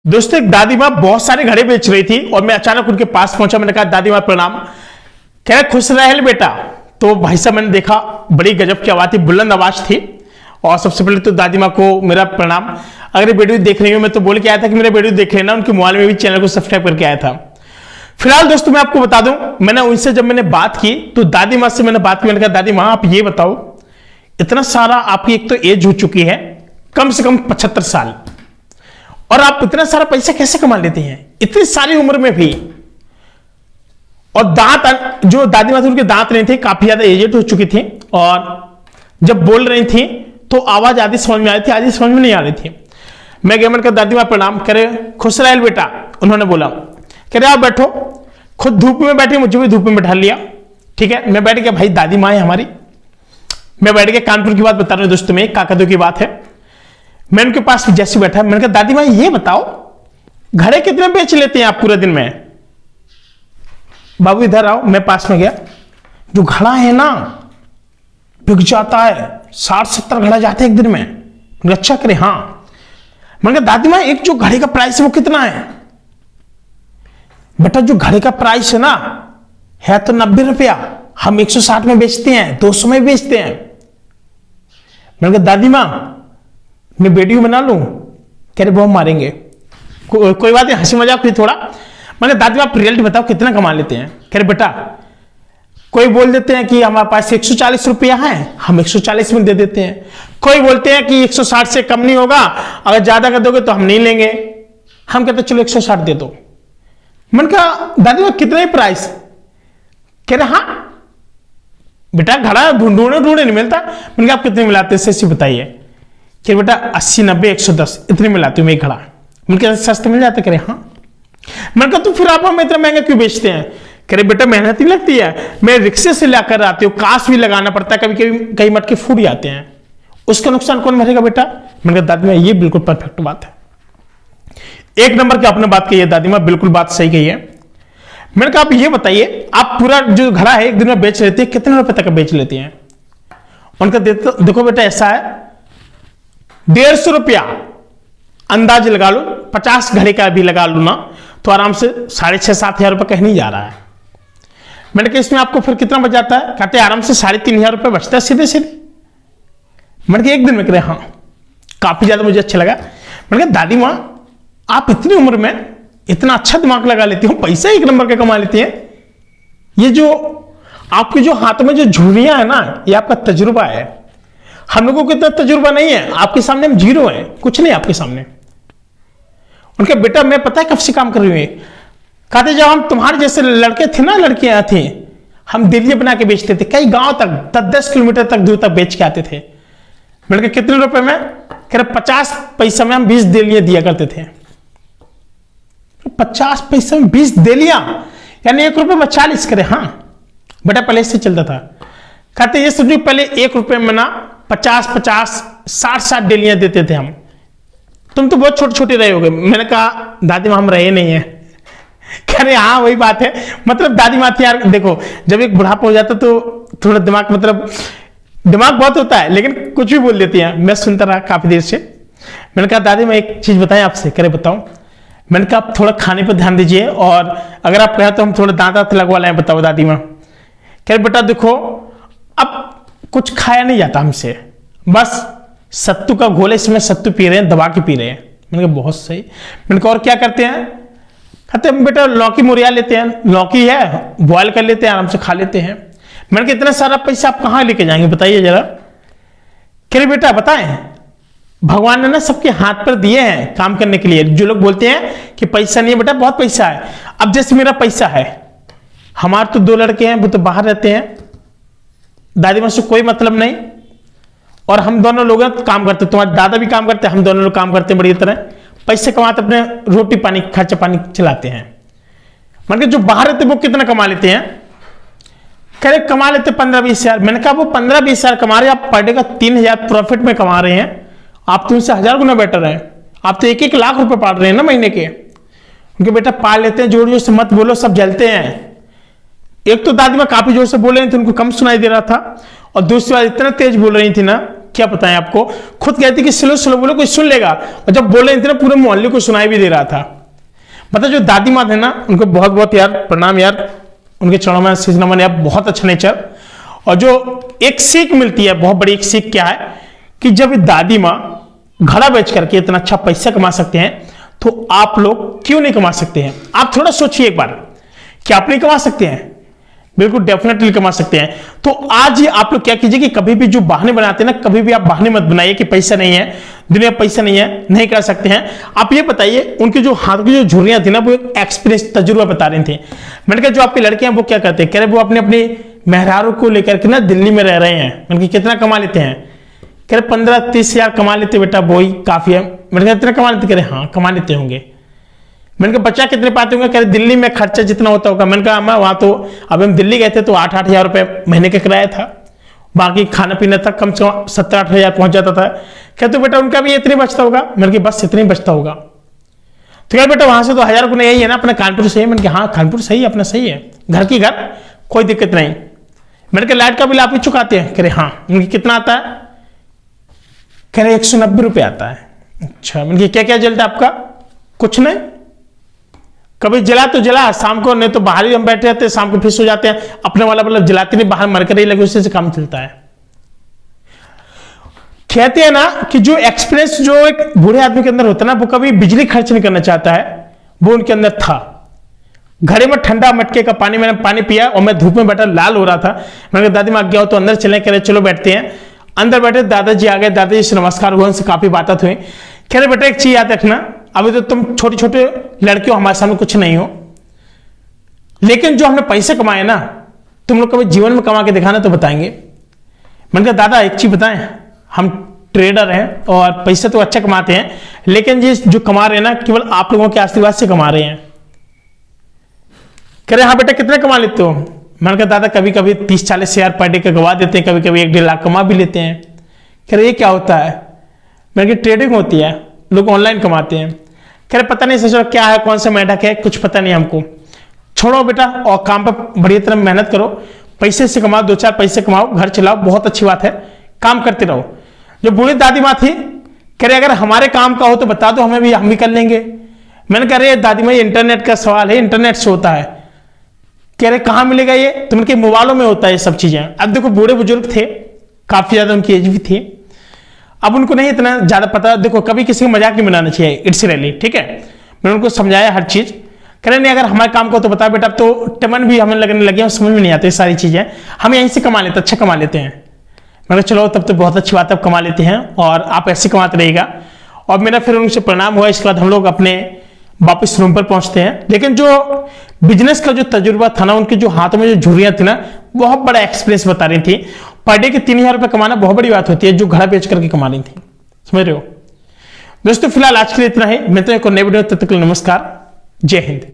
दोस्तों एक दादी माँ बहुत सारे घड़े बेच रही थी और मैं अचानक उनके पास पहुंचा। मैंने कहा दादी माँ प्रणाम। कह रहे खुश रहे बेटा। तो भाई साहब मैंने देखा बड़ी गजब की आवाज थी, बुलंद आवाज थी। और सबसे पहले तो दादी माँ को मेरा प्रणाम। अगर वीडियो देख रही हो, मैं तो बोल के आया था कि मेरा वीडियो देख लेना, उनके मोबाइल में भी चैनल को सब्सक्राइब करके आया था। फिलहाल दोस्तों मैं आपको बता दूं, मैंने उनसे जब मैंने बात की तो दादी माँ से मैंने बात की। मैंने कहा दादी माँ आप ये बताओ, इतना सारा आपकी एक तो एज हो चुकी है, कम से कम 75 साल, और आप इतना सारा पैसा कैसे कमा लेते हैं इतनी सारी उम्र में भी? और दांत, जो दादी माँ थी उनके दांत नहीं थे, काफी ज्यादा एजेड हो चुकी थी, और जब बोल रही थी तो आवाज आधी समझ में आ रही थी, आधी समझ में नहीं आ रही थी। मैं गया, मैंने कहा दादी माँ प्रणाम। करे खुश रहे बेटा। उन्होंने बोला कह रहे आप बैठो। खुद धूप में बैठे, मुझे भी धूप में बैठा लिया। ठीक है, मैं बैठ गया, भाई दादी माँ है हमारी। मैं बैठ गया, कानपुर की बात बता रहा हूं दोस्तों, में काकदो की बात है। मैं उनके पास जैसे बैठा, मैंने कहा दादी माँ ये बताओ घड़े कितने बेच लेते हैं आप पूरे दिन में? बाबू इधर आओ, मैं पास में गया। जो घड़ा है ना बिक जाता है, 60-70 घड़ा जाते हैं एक दिन में। अच्छा करे हाँ। मैंने कहा दादी माँ एक जो घड़े का प्राइस है वो कितना है? बेटा जो घड़े का प्राइस है ना है तो 90 रुपया, हम 160 में बेचते हैं, 200 में बेचते हैं। मैंने कहा दादी माँ मैं वीडियो बना लूं? कह रहे बहुत मारेंगे। कोई बात नहीं, हंसी मजाक हुई थोड़ा। मैंने दादी आप रियलिटी बताओ कितना कमा लेते हैं? कह रहे बेटा कोई बोल देते हैं कि हमारे पास 140 रुपया है, हम 140 में दे देते हैं। कोई बोलते हैं कि 160 से कम नहीं होगा, अगर ज्यादा कर दोगे तो हम नहीं लेंगे। हम कहते चलो 160 दे दो। मैंने कहा दादी माँ कितने प्राइस? कह रहे हाँ बेटा घड़ा ढूंढे नहीं मिलता। मैंने कहा आप कितने मिलाते हैं सच्ची बताइए? कि बेटा 80, 90, 110 इतने मिलाती हूँ मैं एक घड़ा। मैंने कहा सस्ते मिल जाते? करे हाँ। मैंने कहा तो फिर आप हमें इतना महंगा क्यों बेचते हैं? करे बेटा मेहनत ही लगती है, मैं रिक्शे से लाकर आती हूँ, काश भी लगाना पड़ता है, कभी कभी कई मटके फूट जाते हैं, उसका नुकसान कौन भरेगा बेटा? मैंने कहा दादी माँ ये बिल्कुल परफेक्ट बात है, एक नंबर की आपने बात कही है दादी माँ, बिल्कुल बात सही कही है। मैंने कहा आप ये बताइए आप पूरा जो घड़ा है एक दिन में बेच लेते हैं, कितने रुपए तक बेच लेते हैं? उनका देखो बेटा ऐसा है 150 रुपया अंदाज लगा लो, 50 घड़े का भी लगा लो ना तो आराम से 6,500-7 हजार रुपये कहीं नहीं जा रहा है। मैंने कहा इसमें आपको फिर कितना बच जाता है? कहते आराम से 3,500 रुपये बचता है सीधे सीधे। मैंने कहा एक दिन में करे हाँ, काफी ज्यादा मुझे अच्छा लगा। मैंने कहा दादी माँ आप इतनी उम्र में इतना अच्छा दिमाग लगा लेती हो, पैसा एक नंबर का कमा लेती हैं। ये जो आपके जो हाथों में जो झुर्रियां है ना, ये आपका तजुर्बा है। हम लोगों को इतना तजुर्बा नहीं है, आपके सामने हम जीरो हैं, कुछ नहीं आपके सामने। उनके बेटा मैं पता है कब से काम कर रही हूँ? कहते जब हम तुम्हारे जैसे लड़के थे ना, लड़कियां थी, हम दिल्ली बना के बेचते थे, कई गांव तक 10-10 किलोमीटर तक दूर तक बेच के आते थे। मैंने कहा कितने रुपए में? कह रहे 50 पैसा में हम 20 देलियां दिया करते थे। 50 पैसे में 20 देलियां यानी 1 रुपए में 40। करे हाँ बेटा पहले से चलता था। कहते ये समझो पहले 1 रुपए में ना 50-50, 60-60 डेलियां देते थे हम। तुम तो बहुत छोटे छोटे रहे होगे। मैंने कहा दादी माँ हम रहे नहीं है। कह रहे हाँ वही बात है, मतलब दादी माँ थी यार। देखो जब एक बुढ़ापा हो जाता तो थोड़ा दिमाग, मतलब दिमाग बहुत होता है लेकिन कुछ भी बोल देती है। मैं सुनता रहा काफी देर से। मैंने कहा दादी मैं एक चीज बताएं आपसे? करे बताऊं? मैंने कहा आप थोड़ा खाने पर ध्यान दीजिए, और अगर आप कहें तो हम थोड़ा दांत लगवा लें। बताओ दादी माँ? कह रहे बेटा देखो अब कुछ खाया नहीं जाता हमसे, बस सत्तू का घोल, इसमें सत्तू पी रहे हैं, दबा के पी रहे हैं। मैंने कहा बहुत सही। मैंने कहा और क्या करते हैं? कहते हैं बेटा लौकी मुरैया लेते हैं, लौकी है बॉयल कर लेते हैं, आराम से खा लेते हैं। मैंने कहा इतना सारा पैसा आप कहाँ लेके जाएंगे बताइए जरा? कह रहे बेटा बताएं भगवान ने ना सबके हाथ पर दिए हैं काम करने के लिए। जो लोग बोलते हैं कि पैसा नहीं है, बेटा बहुत पैसा है। अब जैसे मेरा पैसा है, हमारे तो 2 लड़के हैं, वो तो बाहर रहते हैं, दादी माँ से कोई मतलब नहीं, और हम दोनों लोग काम करते, तुम्हारे दादा भी काम करते हैं, हम दोनों लोग काम करते हैं बढ़िया तरह, पैसे कमाते, अपने रोटी पानी खर्चा पानी चलाते हैं। मान के जो बाहर रहते वो कितना कमा लेते हैं? कह रहे कमा लेते 15-20 हजार। मैंने कहा वो 15-20 हजार कमा रहे हैं, आप पर डे का 3,000 प्रॉफिट में कमा रहे हैं, आप तो उनसे 1000 गुना बेटर है। आप तो 1-1 लाख रुपए पाल रहे हैं ना महीने के। उनके बेटा पाल लेते हैं, जोर जोर से मत बोलो सब जलते हैं। एक तो दादी माँ काफी जोर से बोल रही थी, उनको कम सुनाई दे रहा था, और दूसरी बात इतना तेज बोल रही थी ना क्या बताएं आपको, खुद कहती कि स्लो स्लो बोलो, कोई सुन लेगा, और जब बोल रहे थे ना पूरे मोहल्ले को सुनाई भी दे रहा था। मतलब जो दादी माँ थे ना, उनको बहुत बहुत यार प्रणाम यार, उनके चरणों में शीश नमन यार, बहुत अच्छा नेचर। और जो एक सीख मिलती है, बहुत बड़ी एक सीख क्या है कि जब दादी माँ घड़ा बेच करके इतना अच्छा पैसा कमा सकते हैं, तो आप लोग क्यों नहीं कमा सकते हैं? आप थोड़ा सोचिए एक बार, क्या आप नहीं कमा सकते हैं? बिल्कुल डेफिनेटली कमा सकते हैं। तो आज ही आप लोग क्या कीजिए कि कभी भी जो बहाने बनाते हैं ना, कभी भी आप बहाने मत बनाइए कि पैसा नहीं है, दुनिया में पैसा नहीं है, नहीं कर सकते हैं। आप ये बताइए, उनकी जो हाथ की जो झुर्रियां थी ना, वो एक एक्सपीरियंस तजुर्बा बता रही थी। मैंने कहा जो आपकी लड़कियां वो क्या करते हैं? कह रहे वो अपने अपने मेहरारू को लेकर के ना दिल्ली में रह रहे हैं। मैंने कहा कितना कमा लेते हैं? कह रहे 15-30 हजार कमा लेते बेटा, वो ही काफी है। मैंने कहा इतना कमा लेते? कह रहे हाँ कमा लेते होंगे। मैंने कहा बच्चा कितने पाते होंगे? कह रहे दिल्ली में खर्चा जितना होता होगा। मैंने कहा अम्मा वहां तो, अब हम दिल्ली गए थे तो 8-8 हजार रुपए महीने का किराया था, बाकी खाना पीना था कम से कम 7-8 हजार पहुंच जाता था। कहते तो बेटा उनका भी इतने बचता होगा? मैंने कहा बस इतने बचता होगा। तो कह बेटा वहां से तो 1000 गुना यही है ना, अपना कानपुर सही है। मैंने कहा हाँ कानपुर सही है, अपना सही है, घर की घर, कोई दिक्कत नहीं। मैंने कहा लाइट का बिल आप ही चुकाते हैं? कह रहे हाँ। उनकी कितना आता है? कह रहे 190 रुपये आता है। अच्छा। मैंने क्या क्या जलता है आपका? कुछ नहीं, कभी जला तो जला, शाम को नहीं तो बाहर ही हम बैठे रहते हैं, शाम को फिर सो जाते हैं। अपने वाला मतलब जलाते नहीं, बाहर मरकर ही लगे, उससे से काम चलता है। कहते हैं ना कि जो एक्सपीरियंस जो एक बूढ़े आदमी के अंदर होता है ना, वो कभी बिजली खर्च नहीं करना चाहता है, वो उनके अंदर था। घड़े में ठंडा मटके का पानी, मैंने पानी पिया और मैं धूप में बैठा लाल हो रहा था। मैंने कहा दादी माँ गया हो तो अंदर चले? कह रहे चलो बैठते हैं। अंदर बैठे, दादाजी आ गए, दादाजी से नमस्कार हुआ, उनसे काफी बात हुई। कह रहे बेटा एक चीज याद रखना, अभी तो तुम छोटे छोटे लड़के हो, हमारे सामने कुछ नहीं हो, लेकिन जो हमने पैसे कमाए ना, तुम लोग कभी जीवन में कमा के दिखाना तो बताएंगे। मैंने कहा दादा एक चीज बताएं, हम ट्रेडर हैं और पैसे तो अच्छा कमाते हैं, लेकिन ये जो कमा रहे हैं ना, केवल आप लोगों के आशीर्वाद से कमा रहे हैं। कह रहे हाँ बेटा कितने कमा लेते हो? मैंने कहा दादा कभी कभी 30-40 हजार पर डे का गवा देते हैं, कभी कभी 1-1.5 लाख कमा भी लेते हैं। कह रहे ये क्या होता है? मैंने कहा ट्रेडिंग होती है, लोग ऑनलाइन कमाते हैं। कह रहे पता नहीं सच क्या है, कौन सा मेढक है, कुछ पता नहीं हमको। छोड़ो बेटा और काम पर बढ़िया तरह मेहनत करो, पैसे से कमाओ, 2-4 पैसे कमाओ, घर चलाओ, बहुत अच्छी बात है, काम करते रहो। जो बूढ़ी दादी माँ थी, कह रहे अगर हमारे काम का हो तो बता दो हमें भी, हम भी कर लेंगे। मैंने कह रहे दादी माँ इंटरनेट का सवाल है, इंटरनेट से होता है। कह रहे कहाँ मिलेगा ये? तो उनके मोबाइलों में होता है ये सब चीजें। अब देखो बूढ़े बुजुर्ग थे, काफी ज्यादा उनकी एज भी थी, अब उनको नहीं इतना ज्यादा पता। देखो कभी किसी को मजाक नहीं बनाना चाहिए, इट्स रैली, ठीक है। मैंने उनको समझाया हर चीज। कह रहे नहीं अगर हमारे काम को तो बता बेटा, अब तो टमन भी हमें लगने लगे, समझ में नहीं आते सारी चीजें, हम यहीं से कमा लेते, अच्छा कमा लेते हैं। मैंने कहा चलो तब तो बहुत अच्छी बात है, अब कमा लेते हैं और आप ऐसे कमाते रहेगा। और मेरा फिर उनसे प्रणाम हुआ। इसके बाद हम लोग अपने वापस रूम पर पहुंचते हैं। लेकिन जो बिजनेस का जो तजुर्बा था ना, उनके जो हाथों में जो झुर्रियां थी ना, बहुत बड़ा एक्सपीरियंस बता रही थी। पर डे के 3000 रुपए कमाना बहुत बड़ी बात होती है, जो घड़ा बेच करके कमा रही थी, समझ रहे हो दोस्तों। फिलहाल आज के लिए इतना ही, मिलते हैं एक नए वीडियो, तब तक के लिए नमस्कार, जय हिंद।